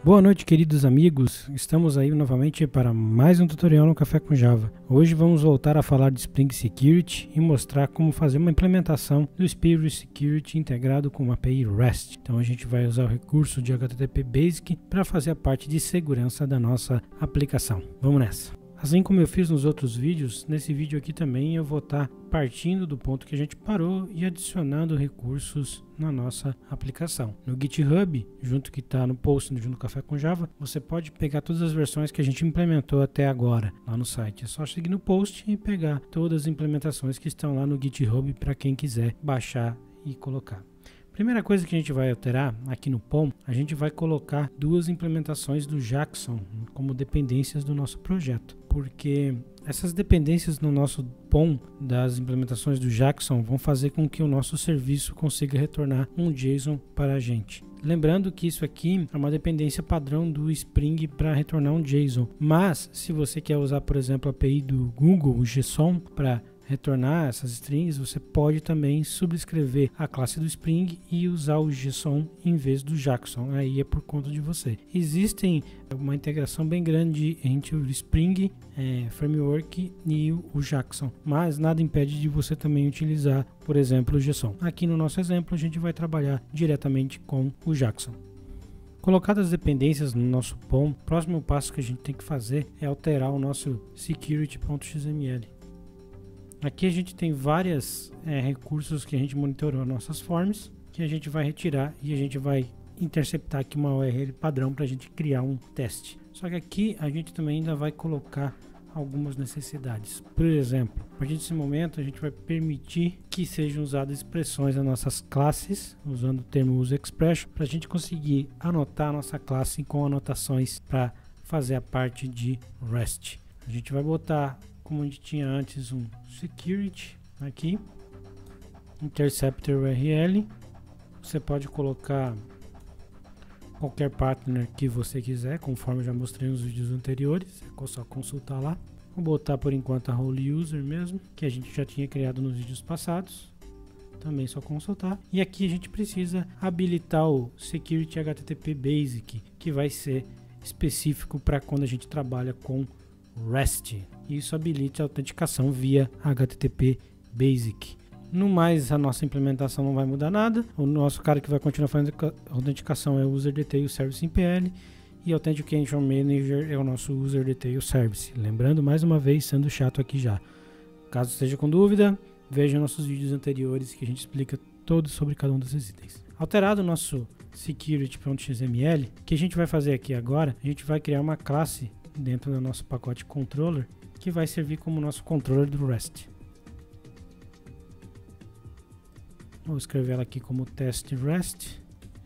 Boa noite, queridos amigos, estamos aí novamente para mais um tutorial no Café com Java. Hoje vamos voltar a falar de Spring Security e mostrar como fazer uma implementação do Spring Security integrado com uma API REST. Então a gente vai usar o recurso de HTTP Basic para fazer a parte de segurança da nossa aplicação. Vamos nessa! Assim como eu fiz nos outros vídeos, nesse vídeo aqui também eu vou estar partindo do ponto que a gente parou e adicionando recursos na nossa aplicação. No GitHub, junto que está no post junto do Café com Java, você pode pegar todas as versões que a gente implementou até agora lá no site. É só seguir no post e pegar todas as implementações que estão lá no GitHub para quem quiser baixar e colocar. Primeira coisa que a gente vai alterar aqui no POM, a gente vai colocar duas implementações do Jackson como dependências do nosso projeto, porque essas dependências no nosso POM das implementações do Jackson vão fazer com que o nosso serviço consiga retornar um JSON para a gente. Lembrando que isso aqui é uma dependência padrão do Spring para retornar um JSON, mas se você quer usar, por exemplo, a API do Google, o JSON, para retornar essas strings, você pode também subscrever a classe do Spring e usar o JSON em vez do Jackson. Aí é por conta de você. Existem uma integração bem grande entre o Spring Framework e o Jackson, mas nada impede de você também utilizar, por exemplo, o JSON. Aqui no nosso exemplo a gente vai trabalhar diretamente com o Jackson. Colocadas as dependências no nosso POM, o próximo passo que a gente tem que fazer é alterar o nosso security.xml. Aqui a gente tem vários recursos que a gente monitorou nossas forms, que a gente vai retirar e a gente vai interceptar aqui uma URL padrão para a gente criar um teste. Só que aqui a gente também ainda vai colocar algumas necessidades. Por exemplo, a partir desse momento a gente vai permitir que sejam usadas expressões nas nossas classes, usando o termo useExpression, para a gente conseguir anotar a nossa classe com anotações para fazer a parte de REST. A gente vai botar, como a gente tinha antes, um security aqui, interceptor URL. Você pode colocar qualquer partner que você quiser, conforme eu já mostrei nos vídeos anteriores, é só consultar lá. Vou botar por enquanto a role user mesmo, que a gente já tinha criado nos vídeos passados, também só consultar. E aqui a gente precisa habilitar o security HTTP Basic, que vai ser específico para quando a gente trabalha com REST. Isso habilita a autenticação via HTTP Basic. No mais, a nossa implementação não vai mudar nada. O nosso cara que vai continuar fazendo a autenticação é o User Detail Service em PL e Authentication Manager é o nosso User Detail Service. Lembrando, mais uma vez, sendo chato aqui já. Caso esteja com dúvida, veja nossos vídeos anteriores que a gente explica todos sobre cada um desses itens. Alterado o nosso security.xml, o que a gente vai fazer aqui agora? A gente vai criar uma classe dentro do nosso pacote controller que vai servir como nosso controller do REST. Vou escrever ela aqui como test REST.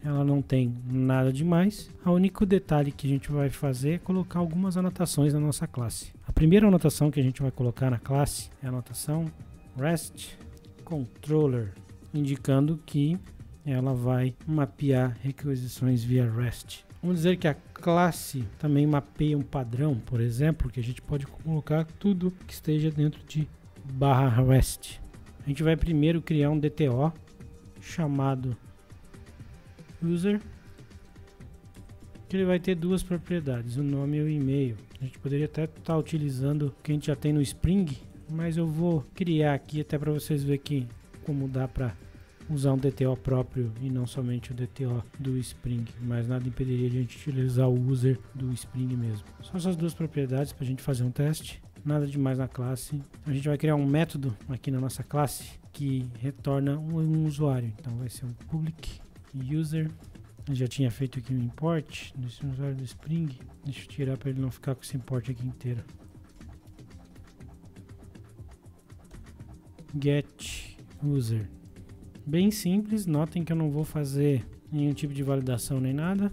Ela não tem nada demais. O único detalhe que a gente vai fazer é colocar algumas anotações na nossa classe. A primeira anotação que a gente vai colocar na classe é a anotação REST Controller, indicando que ela vai mapear requisições via REST. Vamos dizer que a classe também mapeia um padrão, por exemplo, que a gente pode colocar tudo que esteja dentro de /REST. A gente vai primeiro criar um DTO chamado user, que ele vai ter duas propriedades, o nome e o e-mail. A gente poderia até estar utilizando o que a gente já tem no Spring, mas eu vou criar aqui até para vocês verem que como dá para usar um DTO próprio e não somente o DTO do Spring, mas nada impediria de a gente utilizar o user do Spring mesmo. Só essas duas propriedades para a gente fazer um teste, nada demais na classe. A gente vai criar um método aqui na nossa classe que retorna um usuário, então vai ser um public user. Eu já tinha feito aqui um import desse usuário do Spring, deixa eu tirar para ele não ficar com esse import aqui inteiro. Get user. Bem simples, notem que eu não vou fazer nenhum tipo de validação nem nada. A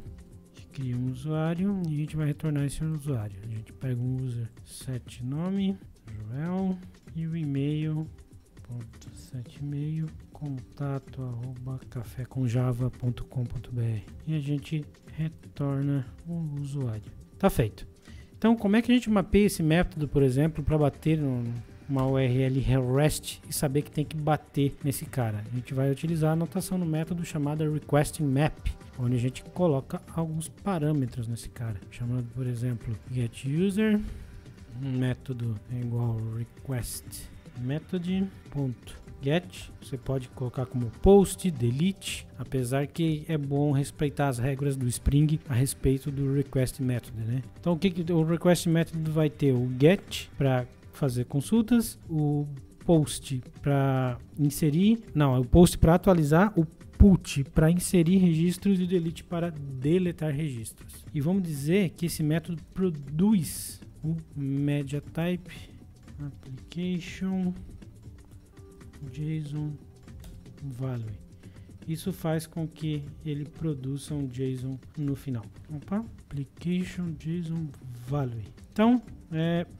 gente cria um usuário e a gente vai retornar esse usuário. A gente pega um user, set nome, Joel, e o e-mail, .set e-mail, contato@cafecomjava.com.br, e a gente retorna o usuário. Tá feito. Então, como é que a gente mapeia esse método, por exemplo, para bater uma URL REST e saber que tem que bater nesse cara. A gente vai utilizar a anotação no método chamada requestMap, onde a gente coloca alguns parâmetros nesse cara, chamando, por exemplo, getUser, método é igual requestMethod.get. Você pode colocar como post, delete, apesar que é bom respeitar as regras do Spring a respeito do request method, né? Então o que o request method vai ter? O get para fazer consultas, o post para inserir, não, o post para atualizar, o put para inserir registros e o delete para deletar registros. E vamos dizer que esse método produz o MediaType application JSON value. Isso faz com que ele produza um JSON no final. Opa, application JSON value. Então,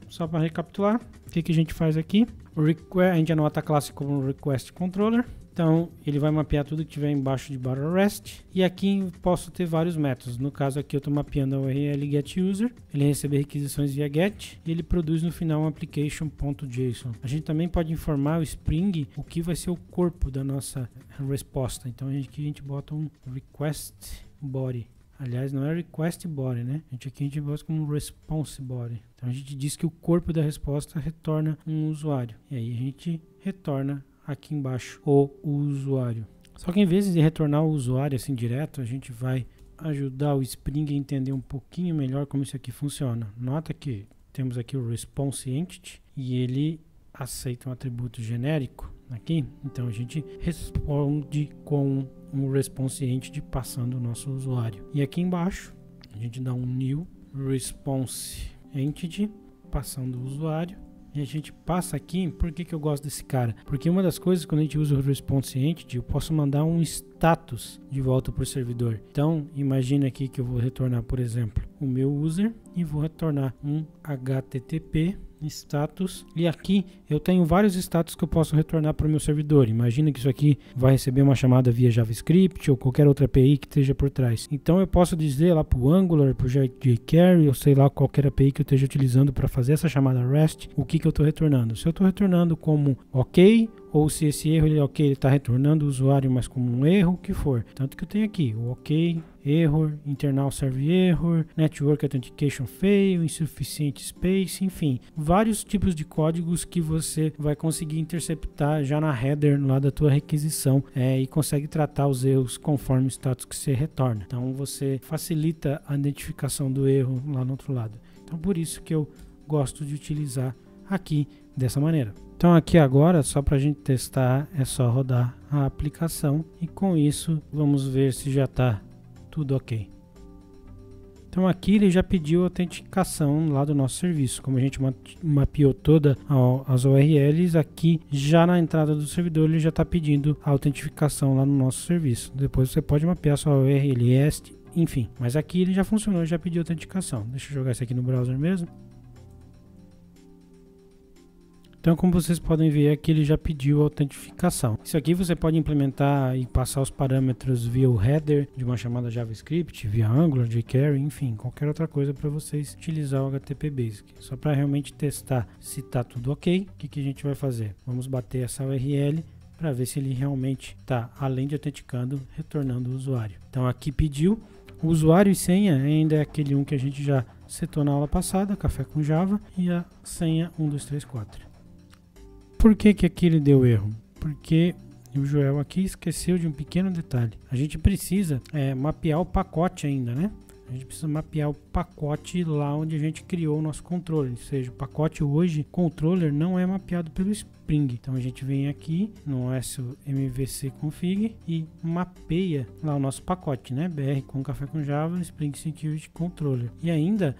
só para recapitular, o que a gente faz aqui? A gente anota a classe como request controller. Então, ele vai mapear tudo que tiver embaixo de barra REST. E aqui posso ter vários métodos. No caso aqui eu estou mapeando a URL getUser. Ele recebe requisições via get. E ele produz no final um application.json. A gente também pode informar o Spring o que vai ser o corpo da nossa resposta. Então aqui a gente bota um request body. Aliás, não é request body, né? Aqui a gente bota como response body. Então a gente diz que o corpo da resposta retorna um usuário. E aí a gente retorna aqui embaixo o usuário. Só que em vez de retornar o usuário assim direto, a gente vai ajudar o Spring a entender um pouquinho melhor como isso aqui funciona. Nota que temos aqui o response entity e ele aceita um atributo genérico aqui. Então a gente responde com um response entity passando o nosso usuário. E aqui embaixo a gente dá um new response entity passando o usuário. E a gente passa aqui, por que eu gosto desse cara? Porque uma das coisas, quando a gente usa o response entity, eu posso mandar um status de volta para o servidor. Então, imagina aqui que eu vou retornar, por exemplo, o meu user e vou retornar um HTTP status. E aqui eu tenho vários status que eu posso retornar para o meu servidor. Imagina que isso aqui vai receber uma chamada via JavaScript ou qualquer outra API que esteja por trás. Então eu posso dizer lá para o Angular, para o jQuery, ou sei lá, qualquer API que eu esteja utilizando para fazer essa chamada REST, o que eu estou retornando. Se eu estou retornando como ok, ou se esse erro ele está retornando o usuário, mas como um erro, o que for. Tanto que eu tenho aqui o ok, error, internal server error, network authentication fail, insufficient space, enfim, vários tipos de códigos que você vai conseguir interceptar já na header lá da tua requisição e consegue tratar os erros conforme o status que você retorna. Então você facilita a identificação do erro lá no outro lado. Então por isso que eu gosto de utilizar aqui dessa maneira. Então aqui agora, só para a gente testar, é só rodar a aplicação e com isso vamos ver se já está tudo ok. Então aqui ele já pediu autenticação lá do nosso serviço. Como a gente mapeou todas as URLs, aqui já na entrada do servidor ele já está pedindo a autentificação lá no nosso serviço. Depois você pode mapear sua URL REST, enfim. Mas aqui ele já funcionou, já pediu autenticação. Deixa eu jogar isso aqui no browser mesmo. Então, como vocês podem ver, aqui ele já pediu autentificação. Isso aqui você pode implementar e passar os parâmetros via o header de uma chamada JavaScript, via Angular, jQuery, enfim, qualquer outra coisa para vocês utilizar o HTTP Basic. Só para realmente testar se está tudo ok, o que a gente vai fazer? Vamos bater essa URL para ver se ele realmente está, além de autenticando, retornando o usuário. Então aqui pediu, o usuário e senha ainda é aquele um que a gente já setou na aula passada, Café com Java, e a senha 1234. Por que aqui ele deu erro? Porque o Joel aqui esqueceu de um pequeno detalhe. A gente precisa mapear o pacote ainda, né? A gente precisa mapear o pacote lá onde a gente criou o nosso controller. Ou seja, o pacote hoje, controller, não é mapeado pelo Spring. Então a gente vem aqui no MVC config e mapeia lá o nosso pacote, né? BR com Café com Java, Spring Security Controller. E ainda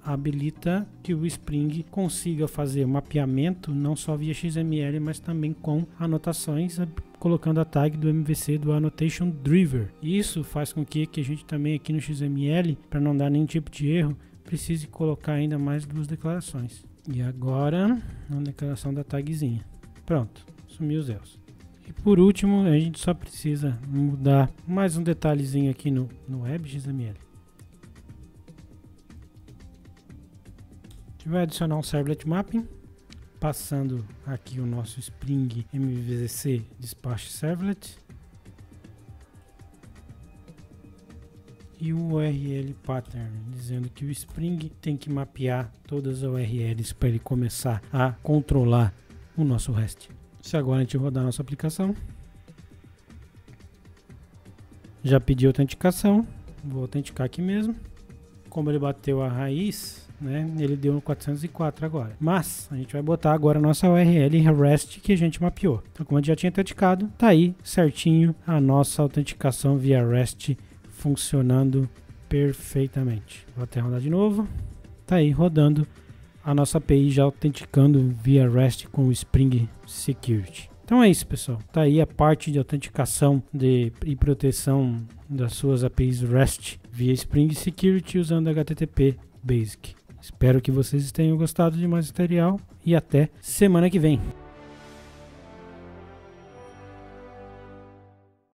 habilita que o Spring consiga fazer mapeamento não só via XML, mas também com anotações, colocando a tag do MVC do Annotation Driver. Isso faz com que a gente também aqui no XML, para não dar nenhum tipo de erro, precise colocar ainda mais duas declarações. E agora, a declaração da tagzinha. Pronto, sumiu os erros. E por último, a gente só precisa mudar mais um detalhezinho aqui no Web XML. Vai adicionar um servlet mapping. passando aqui o nosso Spring MVC Dispatch Servlet e o URL pattern, dizendo que o Spring tem que mapear todas as URLs para ele começar a controlar o nosso REST. Se agora a gente rodar a nossa aplicação, já pedi autenticação, vou autenticar aqui mesmo. Como ele bateu a raiz, né, ele deu no 404 agora. Mas a gente vai botar agora a nossa URL REST que a gente mapeou. Então, como a gente já tinha autenticado, tá aí certinho a nossa autenticação via REST funcionando perfeitamente. Vou até rodar de novo. Tá aí rodando a nossa API já autenticando via REST com o Spring Security. Então é isso, pessoal. Tá aí a parte de autenticação e proteção das suas APIs REST via Spring Security usando HTTP Basic. Espero que vocês tenham gostado de mais material e até semana que vem.